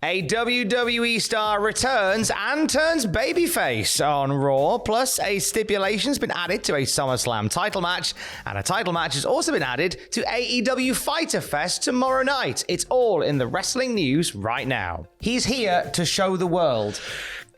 A WWE star returns and turns babyface on Raw, plus a stipulation's been added to a SummerSlam title match, and a title match has also been added to AEW Fyter Fest tomorrow night. It's all in the wrestling news right now. He's here to show the world.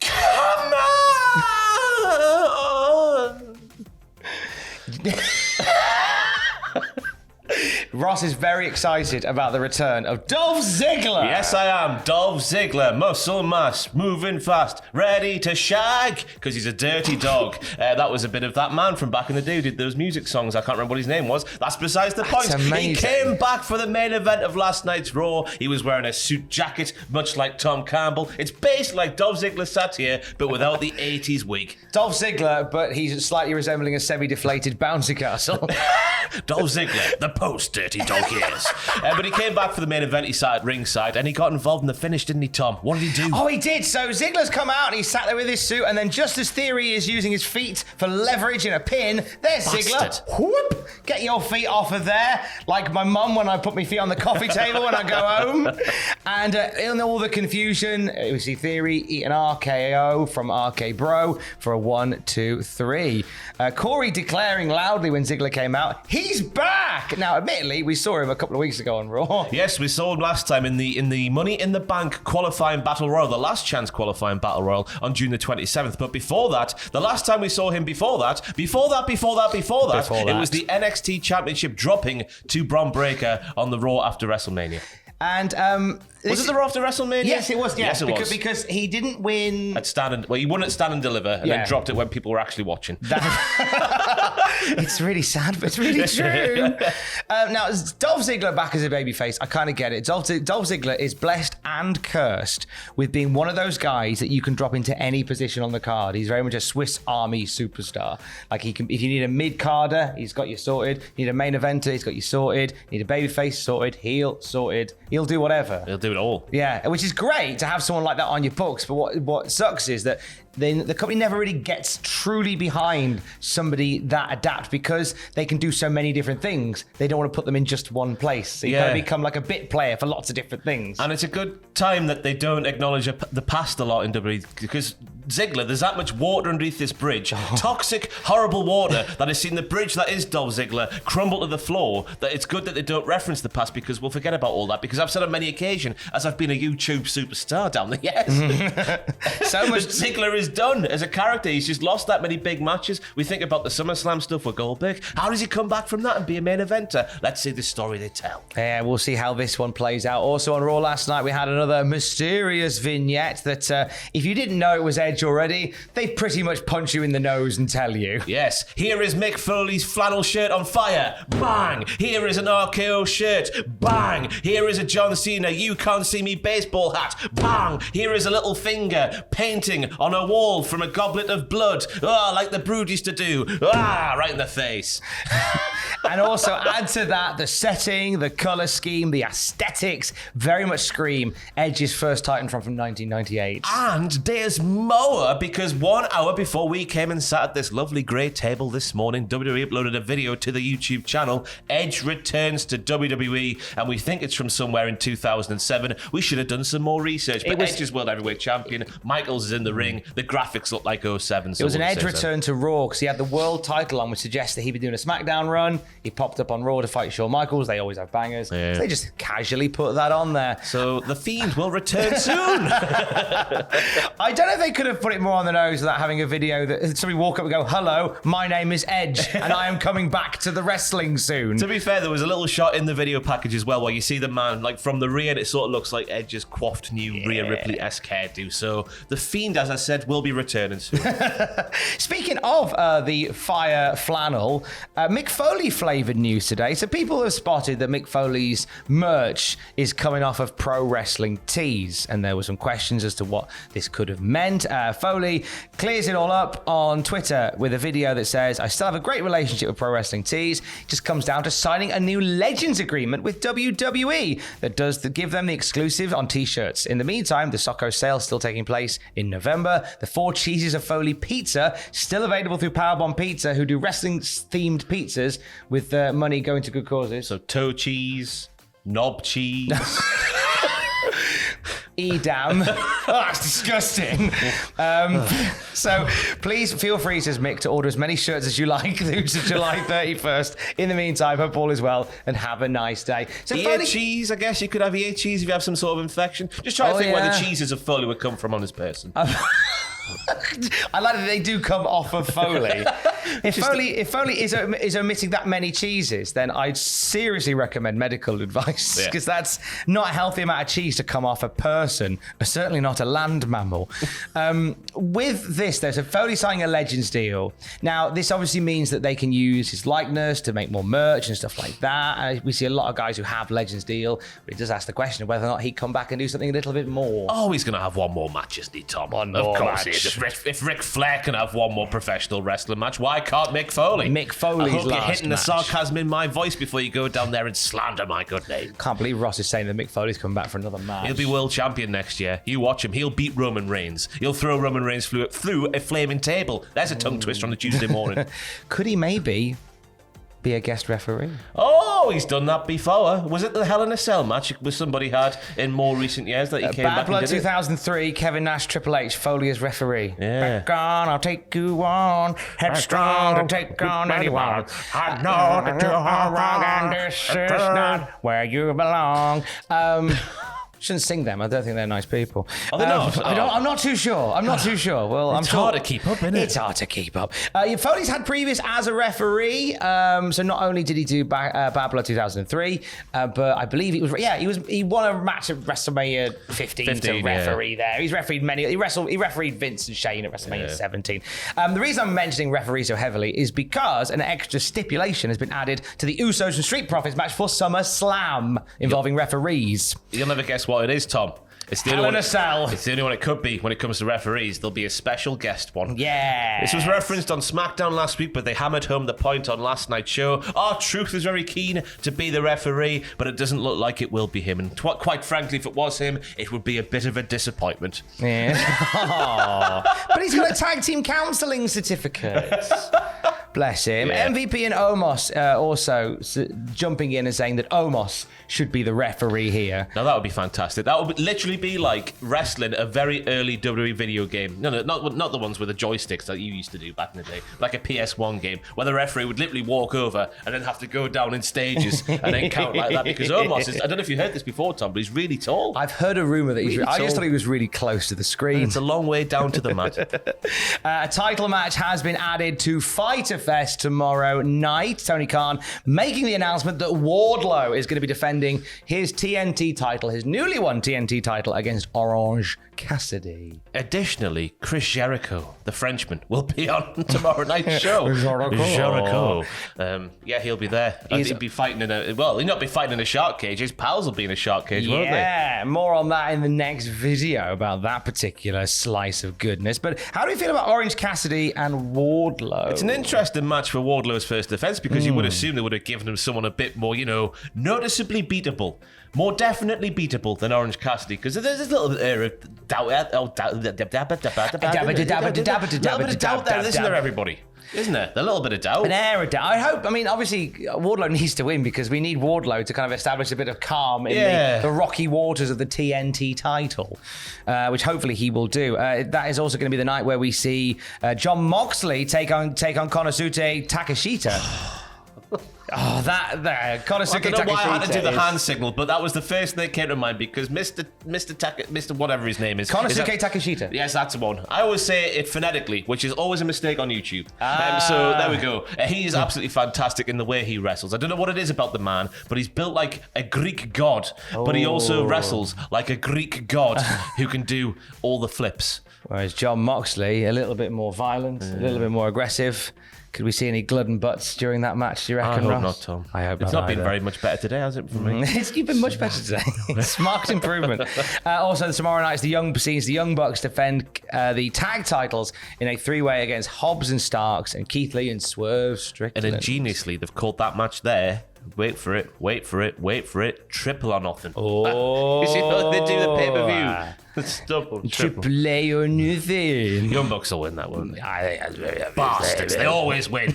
Come on! Ross is very excited about the return of Dolph Ziggler. Yes, I am. Dolph Ziggler, muscle mass, moving fast, ready to shag, because he's a dirty dog. That was a bit of that man from back in the day who did those music songs. I can't remember what his name was. That's besides the point. Amazing. He came back for the main event of last night's Raw. He was wearing a suit jacket, much like Tom Campbell. It's basically like Dolph Ziggler sat here, but without the 80s wig. Dolph Ziggler, but he's slightly resembling a semi-deflated bouncy castle. Dolph Ziggler, the post-dirty dog is. But he came back for the main event. He sat at ringside, and he got involved in the finish, didn't he, Tom? What did he do? Oh, he did. So Ziggler's come out, and he sat there with his suit, and then just as Theory is using his feet for leverage in a pin, there's Ziggler. Whoop! Get your feet off of there, like my mum when I put my feet on the coffee table when I go home. And in all the confusion, we see Theory eat an RKO from RK Bro for a 1, 2, 3. Corey declaring loudly when Ziggler came out, he's back! Now, admittedly, we saw him a couple of weeks ago on Raw. Yes, we saw him last time in the Money in the Bank qualifying battle royal, the last chance qualifying battle royal on June the 27th. But before that, the last time we saw him before that, it was the NXT Championship dropping to Bron Breakker on the Raw after WrestleMania. And was it the Raw after WrestleMania? Yes, it was. Yes, it was. Because he didn't win. He won at Stand and Deliver, and then dropped it when people were actually watching. It's really sad, but it's really true. Now, Dolph Ziggler back as a babyface, I kind of get it. Dolph Ziggler is blessed and cursed with being one of those guys that you can drop into any position on the card. He's very much a Swiss Army superstar. Like he can, if you need a mid-carder, he's got you sorted. You need a main eventer, he's got you sorted. You need a babyface, sorted. Heel, sorted. He'll do whatever. He'll do it all. Yeah, which is great to have someone like that on your books. But what sucks is that the company never really gets truly behind somebody that adapt because they can do so many different things. They don't want to put them in just one place. So you kind of become like a bit player for lots of different things. And it's a good time that they don't acknowledge the past a lot in WWE, because Ziggler, there's that much water underneath this bridge. Toxic, horrible water that has seen the bridge that is Dolph Ziggler crumble to the floor, that it's good that they don't reference the past, because we'll forget about all that. Because I've said on many occasions, as I've been a YouTube superstar down the years, so much Ziggler is done as a character. He's just lost that many big matches. We think about the SummerSlam stuff with Goldberg. How does he come back from that and be a main eventer? Let's see the story they tell. Yeah, we'll see how this one plays out. Also on Raw last night, we had another mysterious vignette that if you didn't know it was Edge already, they pretty much punch you in the nose and tell you. Yes, here is Mick Foley's flannel shirt on fire. Bang! Here is an RKO shirt. Bang! Here is a John Cena You Can't See Me baseball hat. Bang! Here is a little finger painting on a wall from a goblet of blood. Like the Brood used to do. Right in the face. And also add to that the setting, the colour scheme, the aesthetics, very much scream Edge's first Titan from 1998. And there's more, because 1 hour before we came and sat at this lovely grey table this morning, WWE uploaded a video to the YouTube channel. Edge returns to WWE, and we think it's from somewhere in 2007. We should have done some more research, but Edge is World Heavyweight Champion. Michaels is in the ring. The graphics look like 07. So it was an Edge return to Raw because he had the world title on, which suggests that he'd be doing a SmackDown run. He popped up on Raw to fight Shawn Michaels. They always have bangers. Yeah. So they just casually put that on there. So the Fiend will return soon. I don't know if they could have put it more on the nose without having a video that somebody walk up and go, hello, my name is Edge, and I am coming back to the wrestling soon. To be fair, there was a little shot in the video package as well where you see the man, like from the rear, and it sort of looks like Edge's coiffed new Rhea Ripley-esque hairdo. So the Fiend, as I said, will be returning soon. Speaking of the fire flannel, Mick Foley flavoured news today. So people have spotted that Mick Foley's merch is coming off of Pro Wrestling Tees, and there were some questions as to what this could have meant. Foley clears it all up on Twitter with a video that says, I still have a great relationship with Pro Wrestling Tees. It just comes down to signing a new Legends agreement with WWE that does give them the exclusive on t-shirts. In the meantime, the Socko sale still taking place in November. The 4 cheeses of Foley pizza still available through Powerbomb Pizza, who do wrestling-themed pizzas with money going to good causes. So toe cheese, knob cheese. Edam. Oh, that's disgusting. So please feel free, says Mick, to order as many shirts as you like through to July 31st. In the meantime, hope all is well and have a nice day. So ear cheese, I guess you could have ear cheese if you have some sort of infection. Just try to think where the cheeses of Foley would come from on this person. I like that they do come off of Foley. If Foley is omitting that many cheeses, then I'd seriously recommend medical advice, because that's not a healthy amount of cheese to come off a person, certainly not a land mammal. With this, though, so Foley signing a Legends deal. Now, this obviously means that they can use his likeness to make more merch and stuff like that. We see a lot of guys who have Legends deal, but it does ask the question of whether or not he'd come back and do something a little bit more. Oh, he's going to have one more match, isn't he, Tom? One more match. If Ric Flair can have one more professional wrestling match, why can't Mick Foley? Mick Foley's I hope you're hitting match. the sarcasm in my voice before you go down there and slander my good name. Can't believe Ross is saying that Mick Foley's coming back for another match. He'll be world champion next year. You watch him. He'll beat Roman Reigns. He'll throw Roman Reigns through a flaming table. There's a tongue twister on a Tuesday morning. Could he maybe be a guest referee? Oh, he's done that before. Was it the Hell in a Cell match somebody had in more recent years that he came back and did 2003, Kevin Nash, Triple H, Foley as referee. Yeah. Back on, I'll take you on. Headstrong to take on anyone. I know that you are wrong and this is not where you belong. Shouldn't sing them. I don't think they're nice people. Are they not? I'm not too sure. Well, it's hard to keep up, isn't it? It's hard to keep up. Foley's had previous as a referee. So not only did he do Bad Blood 2003, but I believe he won a match at WrestleMania 15 to referee there. He's refereed many. He refereed Vince and Shane at WrestleMania 17. The reason I'm mentioning referee so heavily is because an extra stipulation has been added to the Usos and Street Profits match for SummerSlam involving referees. You'll never guess what it is, Tom. It's the Hell in a Cell. It's the only one it could be when it comes to referees. There'll be a special guest one. Yeah. This was referenced on SmackDown last week, but they hammered home the point on last night's show. Truth is very keen to be the referee, but it doesn't look like it will be him. And quite frankly, if it was him, it would be a bit of a disappointment. Yeah. But he's got a tag team counselling certificate. Bless him. Yeah. MVP and Omos also jumping in and saying that Omos should be the referee here. Now that would be fantastic. That would literally be like wrestling a very early WWE video game. No, not the ones with the joysticks that you used to do back in the day. Like a PS1 game where the referee would literally walk over and then have to go down in stages and then count like that. Because Omos is, I don't know if you heard this before, Tom, but he's really tall. I've heard a rumour that he's I just thought he was really close to the screen. It's a long way down to the mat. A title match has been added to Fyter Fest tomorrow night. Tony Khan making the announcement that Wardlow is going to be defending his TNT title, his newly won TNT title against Orange Cassidy. Additionally, Chris Jericho, the Frenchman, will be on tomorrow night's show. Jericho. He'll be there. He'll be fighting he'll not be fighting in a shark cage. His pals will be in a shark cage, won't they? Yeah, more on that in the next video about that particular slice of goodness. But how do you feel about Orange Cassidy and Wardlow? It's an interesting match for Wardlow's first defense because you would assume they would have given him someone a bit more, noticeably beatable. More definitely beatable than Orange Cassidy because there's a little bit of doubt there, isn't there, everybody? Isn't there? A little bit of doubt. An air of doubt. Obviously, Wardlow needs to win because we need Wardlow to kind of establish a bit of calm in the rocky waters of the TNT title, which hopefully he will do. That is also going to be the night where we see Jon Moxley take on Konosuke Takeshita. Konosuke Takeshita. I don't know why I had to do the hand signal, but that was the first thing that came to mind because Mr. whatever his name is. Konosuke Takeshita. Yes, that's the one. I always say it phonetically, which is always a mistake on YouTube. So there we go. He is absolutely fantastic in the way he wrestles. I don't know what it is about the man, but he's built like a Greek god, but he also wrestles like a Greek god who can do all the flips. Whereas Jon Moxley, a little bit more violent, a little bit more aggressive. Could we see any blood and butts during that match, do you reckon, I hope Ross? not, Tom. I hope it's not been very much better today, has it, for me? You've been much better today. It's marked improvement. Also, tomorrow night, the Young Bucks defend the tag titles in a three-way against Hobbs and Starks and Keith Lee and Swerve Strickland. And ingeniously, they've called that match there Wait for it. Triple or nothing. Oh, you see how they do the pay-per-view? It's double, triple. Triple A or nothing. Young Bucks will win that, won't they? Bastards, they always win.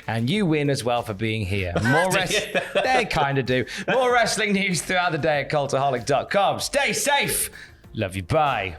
And you win as well for being here. They kind of do. More wrestling news throughout the day at cultaholic.com. Stay safe. Love you. Bye.